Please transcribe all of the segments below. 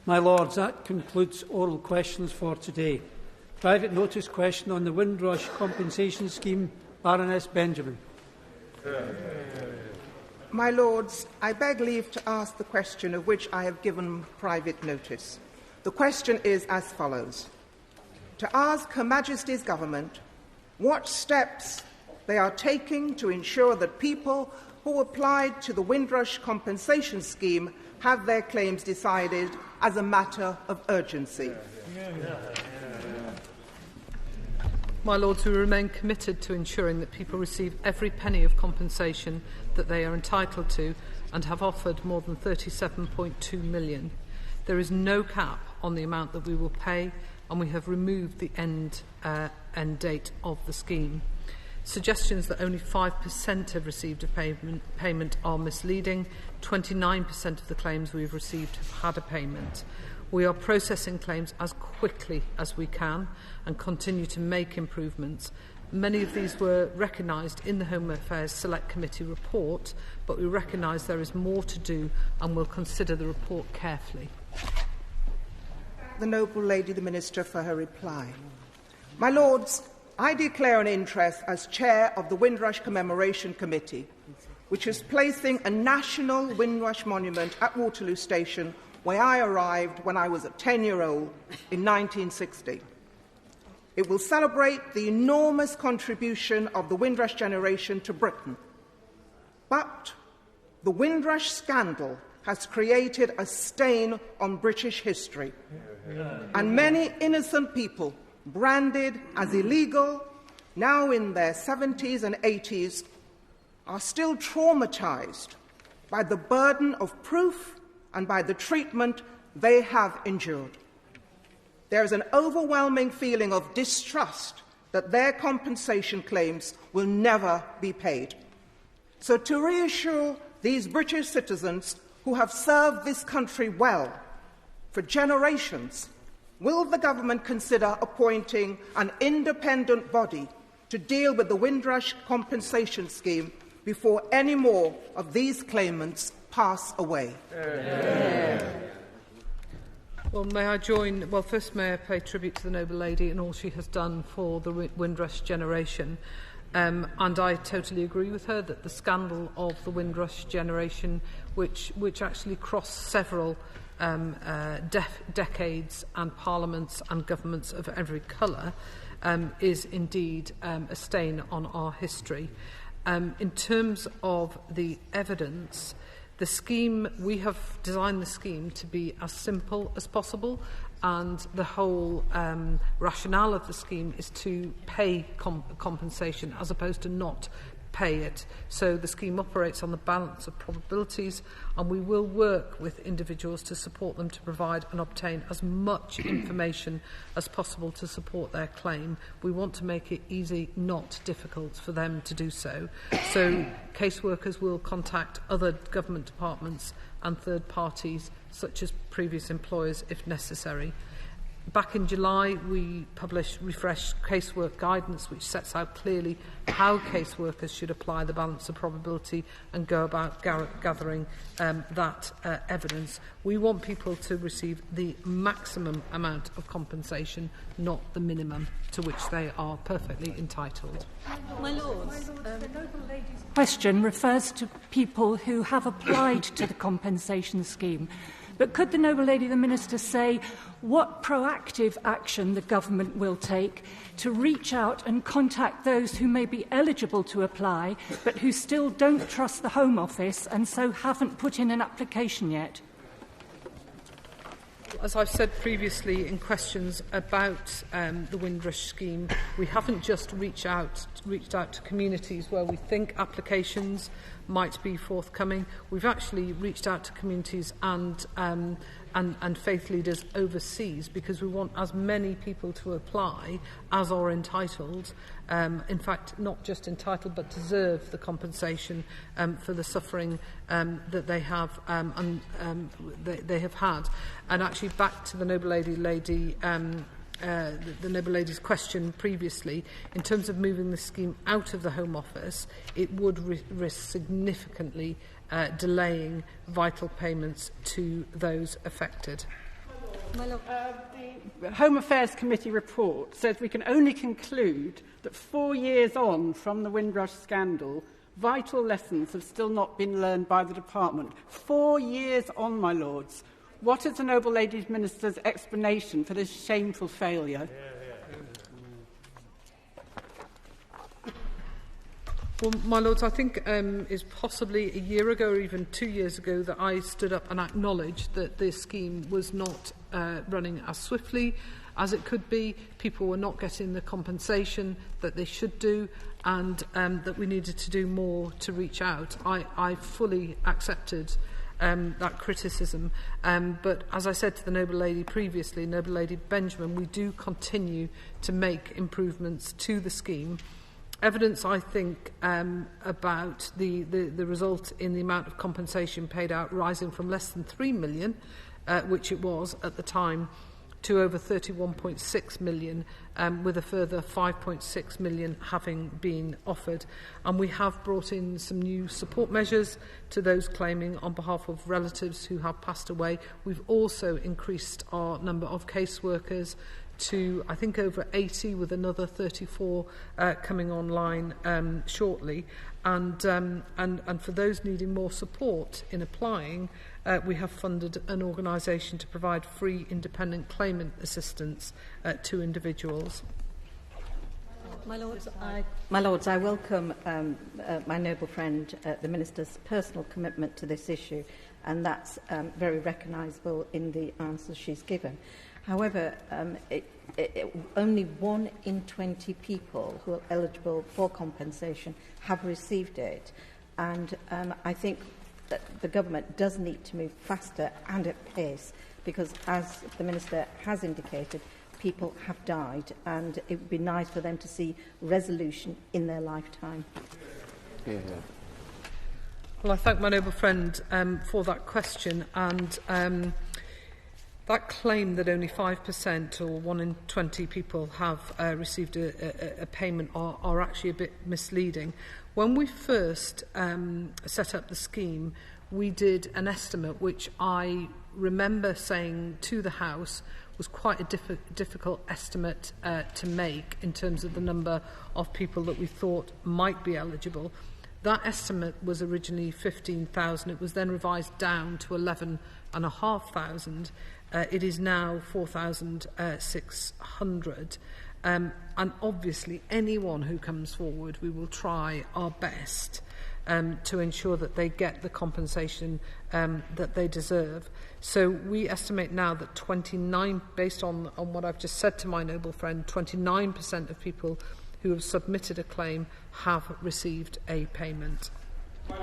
My Lords, that concludes oral questions for today. Private notice question on the Windrush Compensation Scheme. Baroness Benjamin. My Lords, I beg leave to ask the question of which I have given private notice. The question is as follows. To ask Her Majesty's Government what steps they are taking to ensure that people who applied to the Windrush Compensation Scheme have their claims decided as a matter of urgency. My Lords, we remain committed to ensuring that people receive every penny of compensation that they are entitled to and have offered more than £37.2 million. There is no cap on the amount that we will pay, and we have removed the end date of the scheme. Suggestions that only 5% have received a payment are misleading. 29% of the claims we've received have had a payment. We are processing claims as quickly as we can and continue to make improvements. Many of these were recognised in the Home Affairs Select Committee report, but we recognise there is more to do and will consider the report carefully. The Noble Lady the Minister for her reply. My Lords, I declare an interest as Chair of the Windrush Commemoration Committee, which is placing a national Windrush monument at Waterloo Station, where I arrived when I was a 10-year-old in 1960. It will celebrate the enormous contribution of the Windrush generation to Britain. But the Windrush scandal has created a stain on British history, and many innocent people branded as illegal, now in their 70s and 80s, are still traumatised by the burden of proof and by the treatment they have endured. There is an overwhelming feeling of distrust that their compensation claims will never be paid. So to reassure these British citizens who have served this country well for generations, will the government consider appointing an independent body to deal with the Windrush Compensation Scheme before any more of these claimants pass away? Well, may I join? Well, first, may I pay tribute to the Noble Lady and all she has done for the Windrush generation. And I totally agree with her that the scandal of the Windrush generation, which actually crossed several decades and parliaments and governments of every colour, is indeed a stain on our history. In terms of the evidence, the scheme, we have designed the scheme to be as simple as possible, and the whole rationale of the scheme is to pay compensation as opposed to not pay it. So the scheme operates on the balance of probabilities, and we will work with individuals to support them to provide and obtain as much information as possible to support their claim. We want to make it easy, not difficult, for them to do so. So caseworkers will contact other government departments and third parties, such as previous employers, if necessary. Back in July, we published refreshed casework guidance, which sets out clearly how caseworkers should apply the balance of probability and go about gathering that evidence. We want people to receive the maximum amount of compensation, not the minimum to which they are perfectly entitled. My Lords, the Noble Lady's question refers to people who have applied to the compensation scheme. But could the Noble Lady the Minister say what proactive action the government will take to reach out and contact those who may be eligible to apply but who still don't trust the Home Office and so haven't put in an application yet? As I've said previously in questions about the Windrush scheme, we haven't just reached out to communities where we think applications might be forthcoming. We've actually reached out to communities and faith leaders overseas, because we want as many people to apply as are entitled. In fact, not just entitled, but deserve the compensation for the suffering that they have they have had. And actually, back to the Noble Lady. The Noble Lady's question previously, in terms of moving the scheme out of the Home Office, it would risk significantly delaying vital payments to those affected. The Home Affairs Committee report says we can only conclude that 4 years on from the Windrush scandal, vital lessons have still not been learned by the department. 4 years on, my lords. What is the Noble Lady Minister's explanation for this shameful failure? Well, my lords, I think it's possibly a year ago or even 2 years ago that I stood up and acknowledged that this scheme was not running as swiftly as it could be. People were not getting the compensation that they should do, and that we needed to do more to reach out. I fully accepted that criticism. But as I said to the Noble Lady previously, Noble Lady Benjamin, we do continue to make improvements to the scheme. Evidence, I think, about the result in the amount of compensation paid out rising from less than 3 million, which it was at the time, to over 31.6 million, with a further 5.6 million having been offered. And we have brought in some new support measures to those claiming on behalf of relatives who have passed away. We've also increased our number of caseworkers to, I think, over 80, with another 34 coming online shortly. And for those needing more support in applying, we have funded an organisation to provide free independent claimant assistance to individuals. My Lords, I welcome my noble friend, the Minister's personal commitment to this issue, and that's very recognisable in the answers she's given. However, only 1 in 20 people who are eligible for compensation have received it, and I think that the government does need to move faster and at pace, because, as the Minister has indicated, people have died, and it would be nice for them to see resolution in their lifetime. Yeah. Well, I thank my noble friend for that question, and that claim that only 5% or 1 in 20 people have received a payment are actually a bit misleading. When we first set up the scheme, we did an estimate which I remember saying to the House was quite a difficult estimate to make in terms of the number of people that we thought might be eligible. That estimate was originally 15,000. It was then revised down to 11,500. It is now 4,600. And obviously, anyone who comes forward, we will try our best to ensure that they get the compensation that they deserve. So we estimate now that 29, based on what I've just said to my noble friend, 29% of people who have submitted a claim have received a payment. I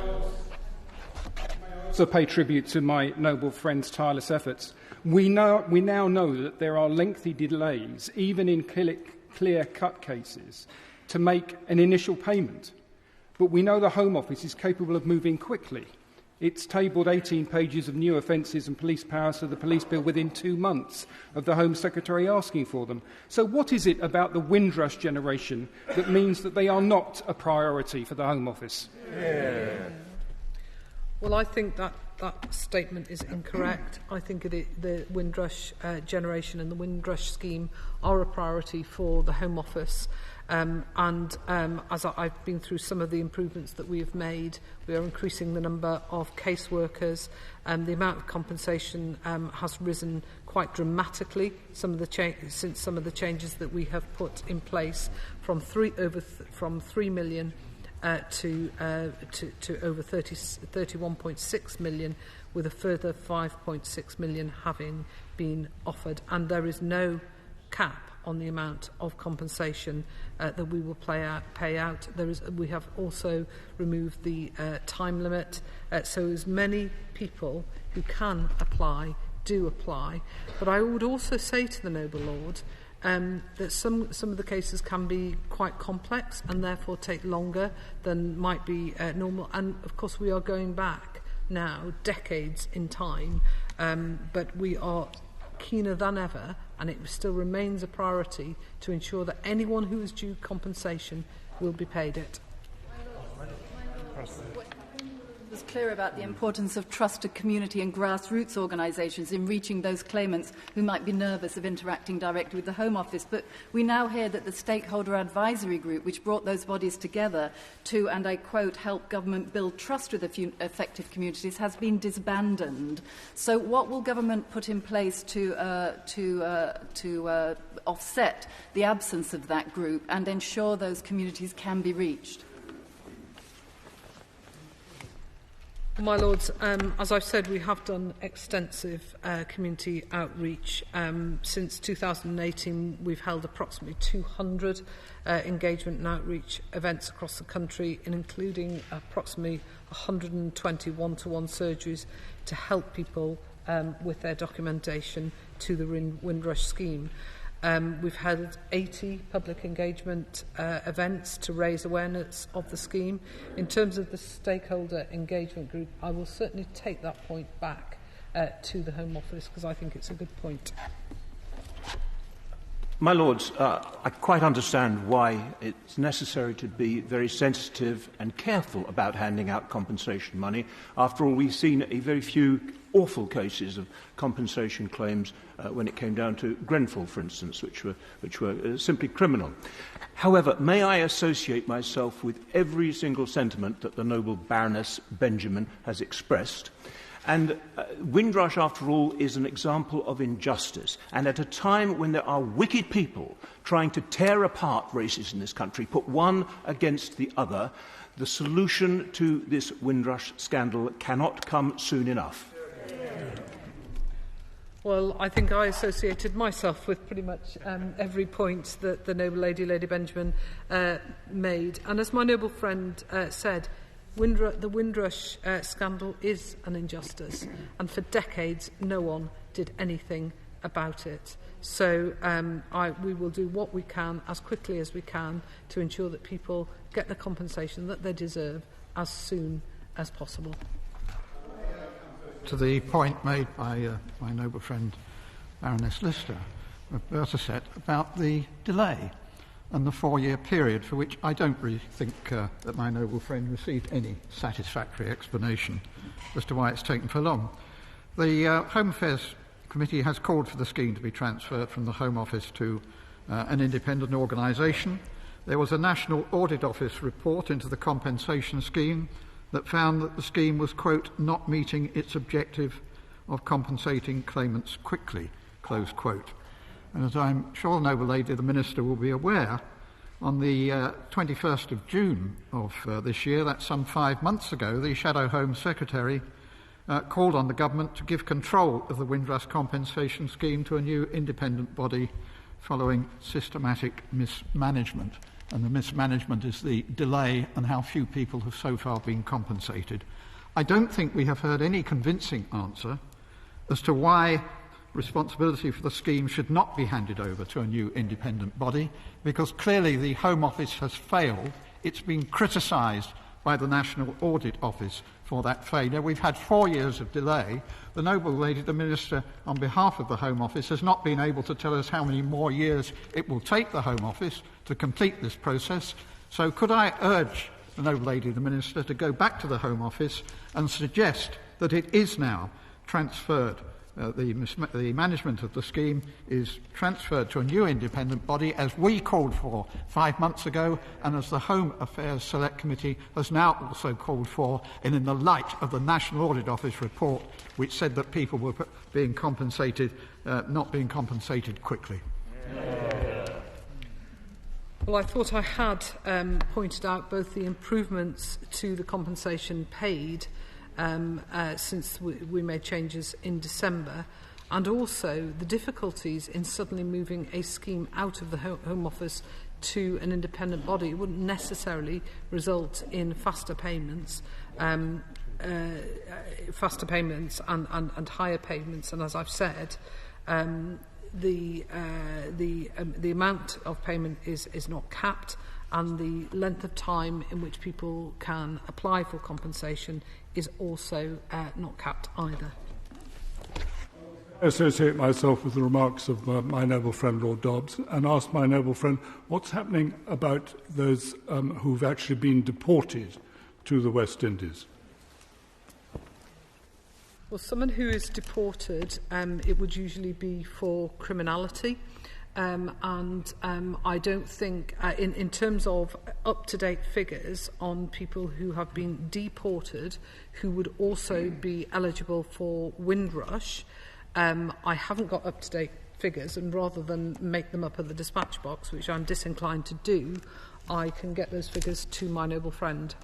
also pay tribute to my noble friend's tireless efforts. We now know that there are lengthy delays, even in clear-cut cases, to make an initial payment. But we know the Home Office is capable of moving quickly. It's tabled 18 pages of new offences and police powers to the police bill within 2 months of the Home Secretary asking for them. So what is it about the Windrush generation that means that they are not a priority for the Home Office? Yeah. Well, I think that statement is incorrect. I think the Windrush generation and the Windrush scheme are a priority for the Home Office. As I've been through some of the improvements that we have made, we are increasing the number of caseworkers. The amount of compensation has risen quite dramatically since some of the changes that we have put in place, from 3 million to over 31.6 million, with a further 5.6 million having been offered. And there is no cap on the amount of compensation that we will pay out. We have also removed the time limit, so as many people who can apply do apply. But I would also say to the noble lord that some of the cases can be quite complex and therefore take longer than might be normal. And of course we are going back now decades in time, but we are keener than ever, and it still remains a priority to ensure that anyone who is due compensation will be paid it. was clear about the importance of trusted community and grassroots organisations in reaching those claimants who might be nervous of interacting directly with the Home Office. But we now hear that the Stakeholder Advisory Group, which brought those bodies together to, and I quote, help government build trust with affected communities, has been disbanded. So what will government put in place to offset the absence of that group and ensure those communities can be reached? My Lords, as I've said, we have done extensive community outreach. Since 2018, we've held approximately 200 engagement and outreach events across the country, including approximately 120 one-to-one surgeries to help people with their documentation to the Windrush scheme. We've held 80 public engagement events to raise awareness of the scheme. In terms of the stakeholder engagement group, I will certainly take that point back to the Home Office because I think it's a good point. My Lords, I quite understand why it's necessary to be very sensitive and careful about handing out compensation money. After all, we've seen a very few awful cases of compensation claims when it came down to Grenfell, for instance, which were simply criminal. However, may I associate myself with every single sentiment that the noble Baroness Benjamin has expressed. And Windrush, after all, is an example of injustice. And at a time when there are wicked people trying to tear apart races in this country, put one against the other, the solution to this Windrush scandal cannot come soon enough. Well, I think I associated myself with pretty much every point that the noble Lady Benjamin made. And as my noble friend said, the Windrush scandal is an injustice, and for decades no one did anything about it. So we will do what we can as quickly as we can to ensure that people get the compensation that they deserve as soon as possible. To the point made by my noble friend Baroness Benjamin about the delay and the 4-year period for which I don't really think that my noble friend received any satisfactory explanation as to why it's taken so long. The Home Affairs Committee has called for the scheme to be transferred from the Home Office to an independent organisation. There was a National Audit Office report into the compensation scheme that found that the scheme was, quote, not meeting its objective of compensating claimants quickly, close quote. And as I'm sure the noble lady, the Minister, will be aware, on the 21st of June of this year, that's some 5 months ago, the Shadow Home Secretary called on the Government to give control of the Windrush Compensation Scheme to a new independent body following systematic mismanagement. And the mismanagement is the delay and how few people have so far been compensated. I don't think we have heard any convincing answer as to why responsibility for the scheme should not be handed over to a new independent body, because clearly the Home Office has failed. It's been criticised by the National Audit Office for that failure. We've had 4 years of delay. The noble lady, the Minister, on behalf of the Home Office, has not been able to tell us how many more years it will take the Home Office to complete this process. So could I urge the noble lady, the Minister, to go back to the Home Office and suggest that it is now transferred, the management of the scheme is transferred to a new independent body, as we called for 5 months ago, and as the Home Affairs Select Committee has now also called for, and in the light of the National Audit Office report, which said that people were being compensated, not being compensated quickly. Well, I thought I had pointed out both the improvements to the compensation paid since we made changes in December, and also the difficulties in suddenly moving a scheme out of the Home Office to an independent body. It wouldn't necessarily result in faster payments and higher payments. And as I've said, the amount of payment is not capped, and the length of time in which people can apply for compensation is also not capped either. I associate myself with the remarks of my noble friend Lord Dobbs and ask my noble friend what's happening about those who've actually been deported to the West Indies. Well, someone who is deported, it would usually be for criminality. I don't think, in terms of up-to-date figures on people who have been deported, who would also be eligible for Windrush, I haven't got up-to-date figures, and rather than make them up at the dispatch box, which I'm disinclined to do, I can get those figures to my noble friend.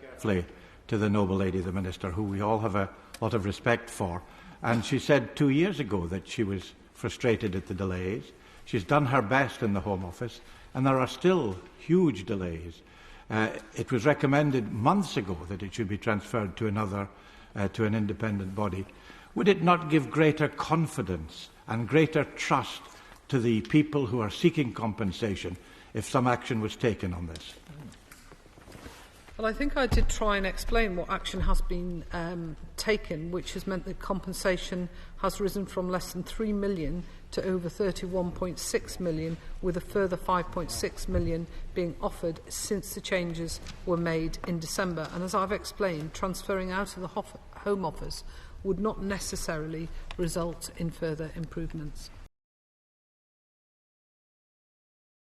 Carefully to the noble lady, the Minister, who we all have a lot of respect for. And she said 2 years ago that she was frustrated at the delays. She's done her best in the Home Office, and there are still huge delays. It was recommended months ago that it should be transferred to to an independent body. Would it not give greater confidence and greater trust to the people who are seeking compensation if some action was taken on this? Well, I think I did try and explain what action has been taken, which has meant that compensation has risen from less than 3 million to over 31.6 million, with a further 5.6 million being offered since the changes were made in December. And as I've explained, transferring out of the Home Office would not necessarily result in further improvements.